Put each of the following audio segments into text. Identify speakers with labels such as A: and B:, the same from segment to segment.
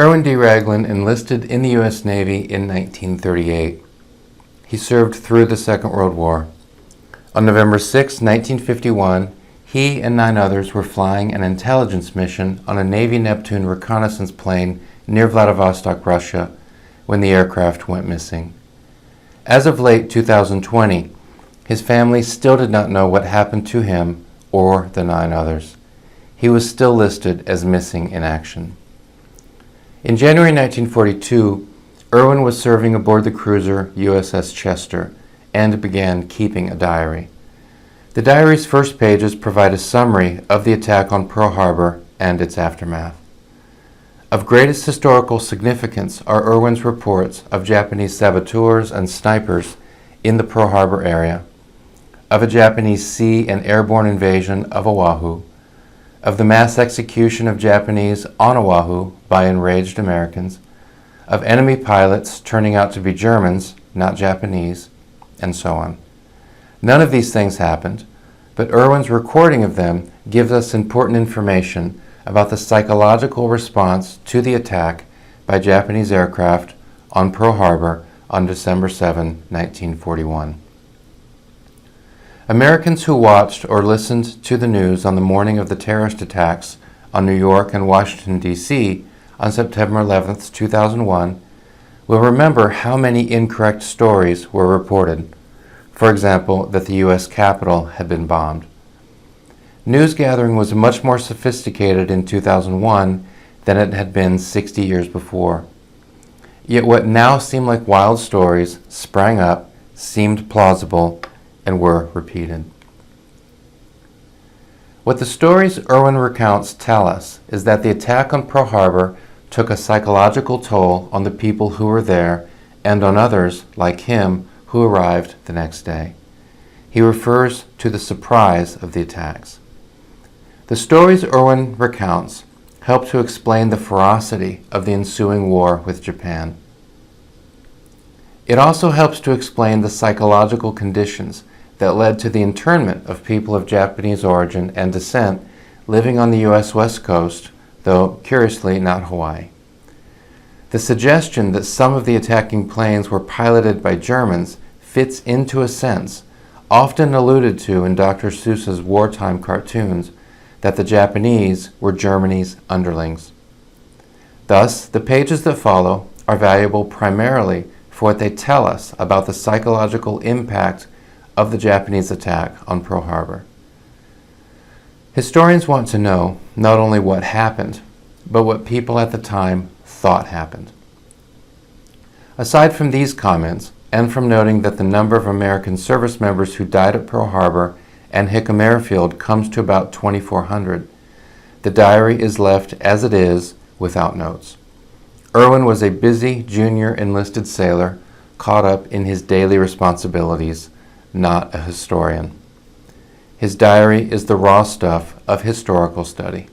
A: Erwin D. Raglan enlisted in the U.S. Navy in 1938. He served through the Second World War. On November 6, 1951, he and 9 others were flying an intelligence mission on a Navy Neptune reconnaissance plane near Vladivostok, Russia, when the aircraft went missing. As of late 2020, his family still did not know what happened to him or the 9 others. He was still listed as missing in action. In January 1942, Erwin was serving aboard the cruiser USS Chester and began keeping a diary. The diary's first pages provide a summary of the attack on Pearl Harbor and its aftermath. Of greatest historical significance are Erwin's reports of Japanese saboteurs and snipers in the Pearl Harbor area, of a Japanese sea and airborne invasion of Oahu, of the mass execution of Japanese on Oahu by enraged Americans, of enemy pilots turning out to be Germans, not Japanese, and so on. None of these things happened, but Erwin's recording of them gives us important information about the psychological response to the attack by Japanese aircraft on Pearl Harbor on December 7, 1941. Americans who watched or listened to the news on the morning of the terrorist attacks on New York and Washington, D.C. on September 11, 2001, will remember how many incorrect stories were reported. For example, that the U.S. Capitol had been bombed. News gathering was much more sophisticated in 2001 than it had been 60 years before. Yet what now seem like wild stories sprang up, seemed plausible, and were repeated. What the stories Erwin recounts tell us is that the attack on Pearl Harbor took a psychological toll on the people who were there and on others, like him, who arrived the next day. He refers to the surprise of the attacks. The stories Erwin recounts help to explain the ferocity of the ensuing war with Japan. It also helps to explain the psychological conditions that led to the internment of people of Japanese origin and descent living on the U.S. West Coast, though curiously not Hawaii. The suggestion that some of the attacking planes were piloted by Germans fits into a sense, often alluded to in Dr. Seuss's wartime cartoons, that the Japanese were Germany's underlings. Thus, the pages that follow are valuable primarily for what they tell us about the psychological impact of the Japanese attack on Pearl Harbor. Historians want to know not only what happened, but what people at the time thought happened. Aside from these comments, and from noting that the number of American service members who died at Pearl Harbor and Hickam Airfield comes to about 2,400, the diary is left as it is without notes. Erwin was a busy junior enlisted sailor caught up in his daily responsibilities, not a historian. His diary is the raw stuff of historical study.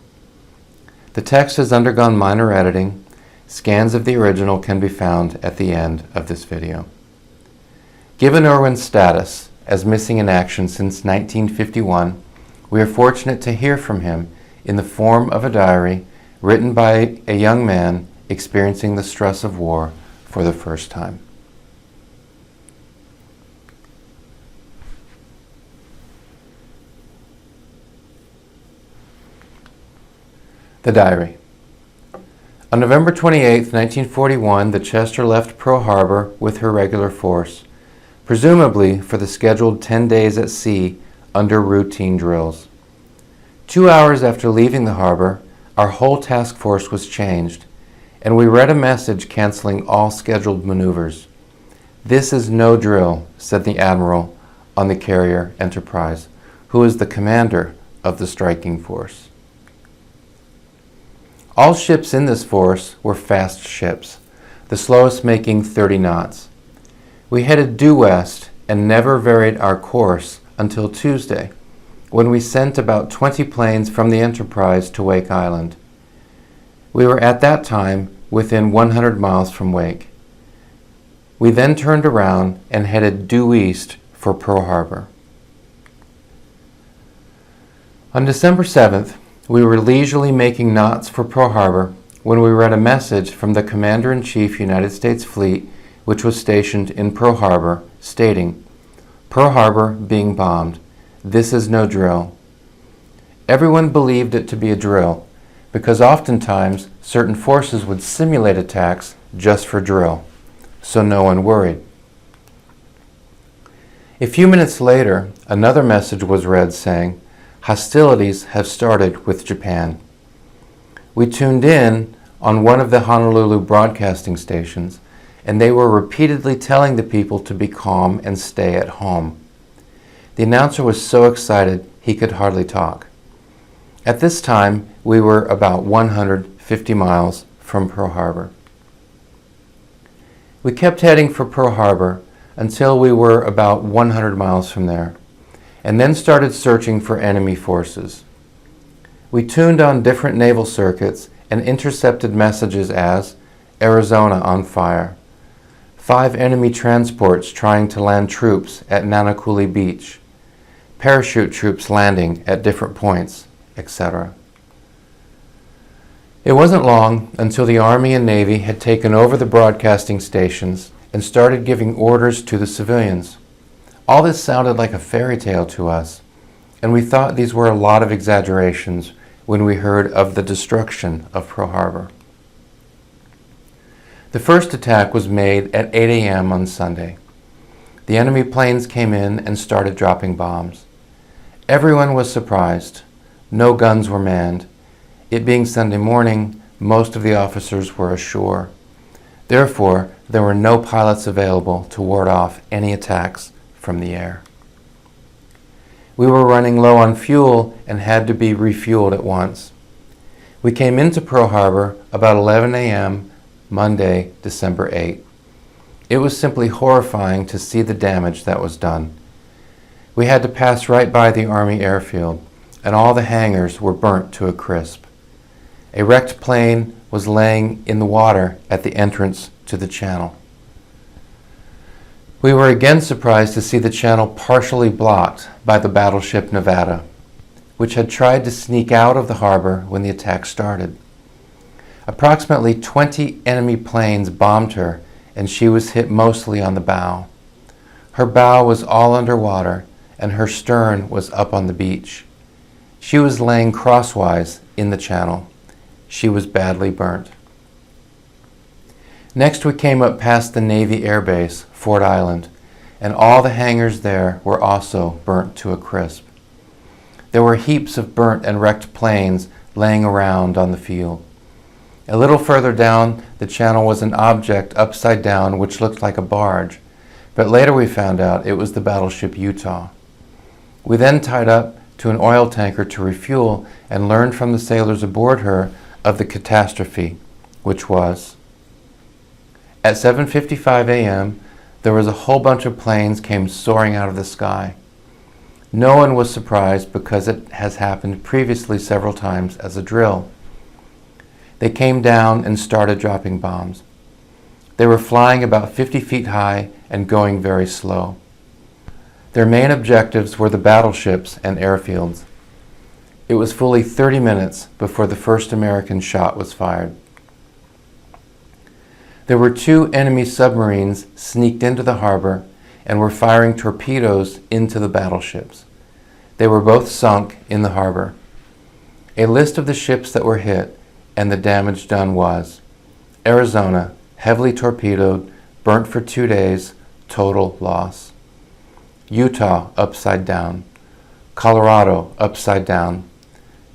A: The text has undergone minor editing. Scans of the original can be found at the end of this video. Given Erwin's status as missing in action since 1951, we are fortunate to hear from him in the form of a diary written by a young man experiencing the stress of war for the first time. The diary. On November 28, 1941, the Chester left Pearl Harbor with her regular force, presumably for the scheduled 10 days at sea under routine drills. 2 hours after leaving the harbor, our whole task force was changed, and we read a message canceling all scheduled maneuvers. "This is no drill," said the admiral on the carrier Enterprise, who is the commander of the striking force. All ships in this force were fast ships, the slowest making 30 knots. We headed due west and never varied our course until Tuesday, when we sent about 20 planes from the Enterprise to Wake Island. We were at that time within 100 miles from Wake. We then turned around and headed due east for Pearl Harbor. On December 7th, we were leisurely making knots for Pearl Harbor when we read a message from the Commander-in-Chief United States Fleet, which was stationed in Pearl Harbor, stating, "Pearl Harbor being bombed. This is no drill." Everyone believed it to be a drill, because oftentimes certain forces would simulate attacks just for drill, so no one worried. A few minutes later, another message was read saying, "Hostilities have started with Japan." We tuned in on one of the Honolulu broadcasting stations, and they were repeatedly telling the people to be calm and stay at home. The announcer was so excited he could hardly talk. At this time, we were about 150 miles from Pearl Harbor. We kept heading for Pearl Harbor until we were about 100 miles from there, and then started searching for enemy forces. We tuned on different naval circuits and intercepted messages as Arizona on fire, 5 enemy transports trying to land troops at Nanakuli Beach, parachute troops landing at different points, etc. It wasn't long until the Army and Navy had taken over the broadcasting stations and started giving orders to the civilians. All this sounded like a fairy tale to us, and we thought these were a lot of exaggerations when we heard of the destruction of Pearl Harbor. The first attack was made at 8 a.m. on Sunday. The enemy planes came in and started dropping bombs. Everyone was surprised. No guns were manned. It being Sunday morning, most of the officers were ashore. Therefore, there were no pilots available to ward off any attacks from the air. We were running low on fuel and had to be refueled at once. We came into Pearl Harbor about 11 a.m. Monday, December 8. It was simply horrifying to see the damage that was done. We had to pass right by the Army airfield, and all the hangars were burnt to a crisp. A wrecked plane was laying in the water at the entrance to the channel. We were again surprised to see the channel partially blocked by the battleship Nevada, which had tried to sneak out of the harbor when the attack started. Approximately 20 enemy planes bombed her, and she was hit mostly on the bow. Her bow was all underwater, and her stern was up on the beach. She was laying crosswise in the channel. She was badly burnt. Next, we came up past the Navy Air Base, Fort Island, and all the hangars there were also burnt to a crisp. There were heaps of burnt and wrecked planes laying around on the field. A little further down the channel was an object upside down which looked like a barge, but later we found out it was the battleship Utah. We then tied up to an oil tanker to refuel and learned from the sailors aboard her of the catastrophe, which was, at 7:55 a.m., there was a whole bunch of planes came soaring out of the sky. No one was surprised because it has happened previously several times as a drill. They came down and started dropping bombs. They were flying about 50 feet high and going very slow. Their main objectives were the battleships and airfields. It was fully 30 minutes before the first American shot was fired. There were 2 enemy submarines sneaked into the harbor and were firing torpedoes into the battleships. They were both sunk in the harbor. A list of the ships that were hit and the damage done was: Arizona, heavily torpedoed, burnt for 2 days, total loss. Utah, upside down. Colorado, upside down.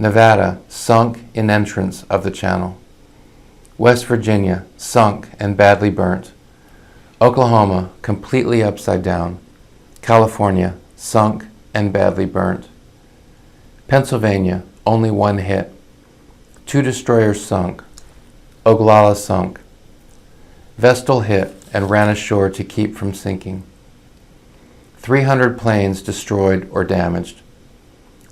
A: Nevada, sunk in entrance of the channel. West Virginia, sunk and badly burnt. Oklahoma, completely upside down. California, sunk and badly burnt. Pennsylvania, only 1 hit. 2 destroyers sunk. Oglala sunk. Vestal hit and ran ashore to keep from sinking. 300 planes destroyed or damaged.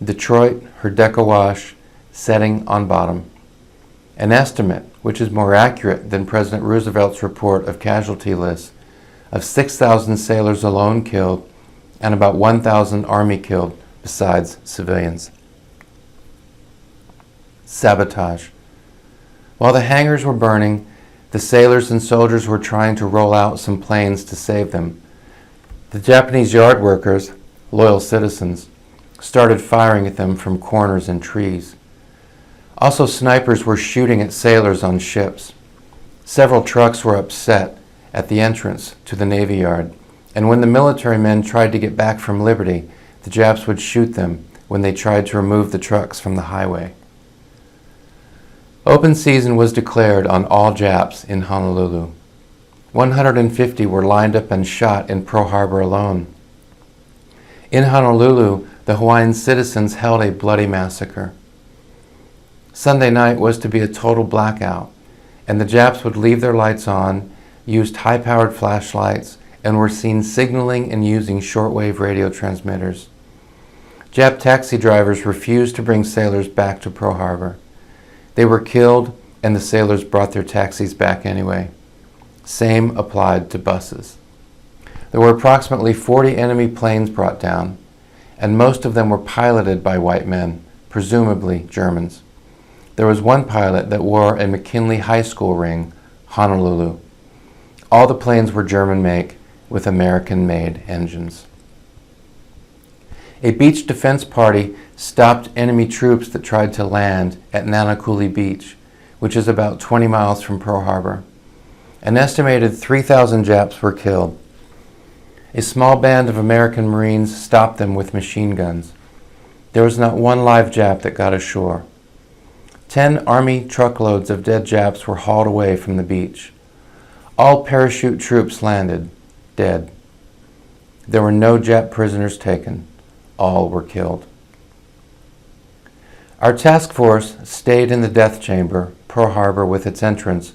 A: Detroit, her deck awash, setting on bottom. An estimate, which is more accurate than President Roosevelt's report of casualty lists, of 6,000 sailors alone killed and about 1,000 Army killed besides civilians. Sabotage. While the hangars were burning, the sailors and soldiers were trying to roll out some planes to save them. The Japanese yard workers, loyal citizens, started firing at them from corners and trees. Also, snipers were shooting at sailors on ships. Several trucks were upset at the entrance to the Navy Yard, and when the military men tried to get back from Liberty, the Japs would shoot them when they tried to remove the trucks from the highway. Open season was declared on all Japs in Honolulu. 150 were lined up and shot in Pearl Harbor alone. In Honolulu, the Hawaiian citizens held a bloody massacre. Sunday night was to be a total blackout, and the Japs would leave their lights on, used high-powered flashlights, and were seen signaling and using shortwave radio transmitters. Jap taxi drivers refused to bring sailors back to Pearl Harbor. They were killed, and the sailors brought their taxis back anyway. Same applied to buses. There were approximately 40 enemy planes brought down, and most of them were piloted by white men, presumably Germans. There was one pilot that wore a McKinley High School ring, Honolulu. All the planes were German make with American-made engines. A beach defense party stopped enemy troops that tried to land at Nanakuli Beach, which is about 20 miles from Pearl Harbor. An estimated 3,000 Japs were killed. A small band of American Marines stopped them with machine guns. There was not one live Jap that got ashore. 10 Army truckloads of dead Japs were hauled away from the beach. All parachute troops landed, dead. There were no Jap prisoners taken. All were killed. Our task force stayed in the death chamber, Pearl Harbor, with its entrance,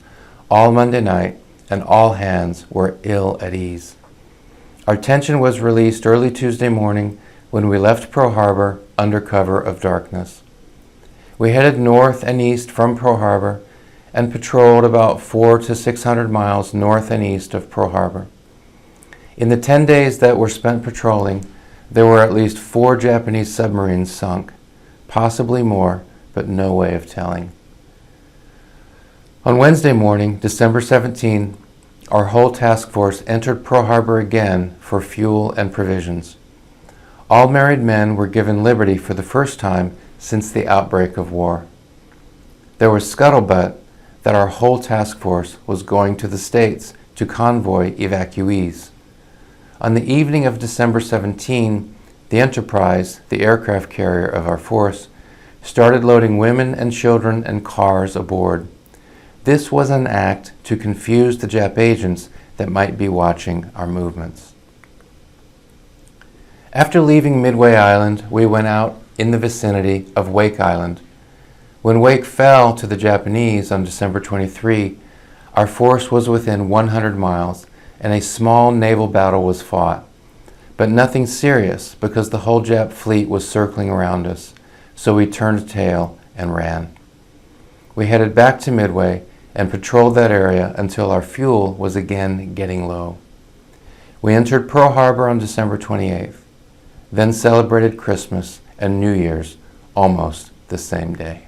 A: all Monday night, and all hands were ill at ease. Our tension was released early Tuesday morning when we left Pearl Harbor under cover of darkness. We headed north and east from Pearl Harbor and patrolled about 400 to 600 miles north and east of Pearl Harbor. In the 10 days that were spent patrolling, there were at least 4 Japanese submarines sunk, possibly more, but no way of telling. On Wednesday morning, December 17, our whole task force entered Pearl Harbor again for fuel and provisions. All married men were given liberty for the first time since the outbreak of war. There was scuttlebutt that our whole task force was going to the States to convoy evacuees. On the evening of December 17, the Enterprise, the aircraft carrier of our force, started loading women and children and cars aboard. This was an act to confuse the Jap agents that might be watching our movements. After leaving Midway Island, we went out in the vicinity of Wake Island. When Wake fell to the Japanese on December 23, our force was within 100 miles and a small naval battle was fought, but nothing serious because the whole Jap fleet was circling around us, so we turned tail and ran. We headed back to Midway and patrolled that area until our fuel was again getting low. We entered Pearl Harbor on December 28th, then celebrated Christmas and New Year's almost the same day.